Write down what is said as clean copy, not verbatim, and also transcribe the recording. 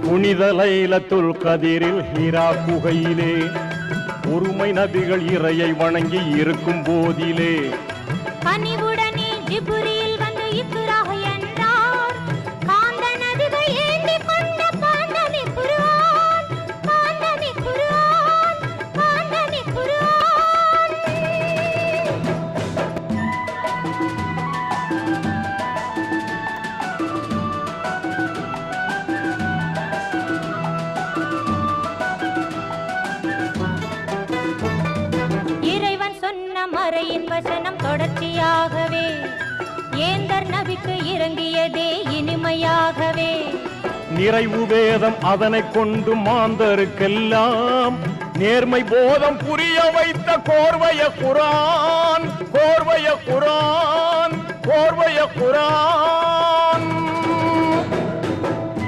புனித லைலத்துல் கதிரில் ஹீரா குகையிலே ஒருமை நபிகள் இறையை வணங்கி இருக்கும் போதிலே பணிவுடனே ஜிப்ரீல் வந்து இக்ரா என்றார். காந்த நபிகள் ஏந்தி கொண்ட பாண்டமி குர்ஆன், பாண்டமி குர்ஆன், பாண்டமி குர்ஆன். இறைவன் சொன்ன மறையின் வசனம் தொடர்ச்சியாகவே ஏந்தர் நபிக்கு இறங்கியதே இனிமையாகவே. நிறைவு வேதம் அதனை கொண்டு மாந்தருக்கெல்லாம் நேர்மை போதம் புரிய வைத்த கோர்வைய குரான், கோர்வைய குரான், கோர்வைய குரான்.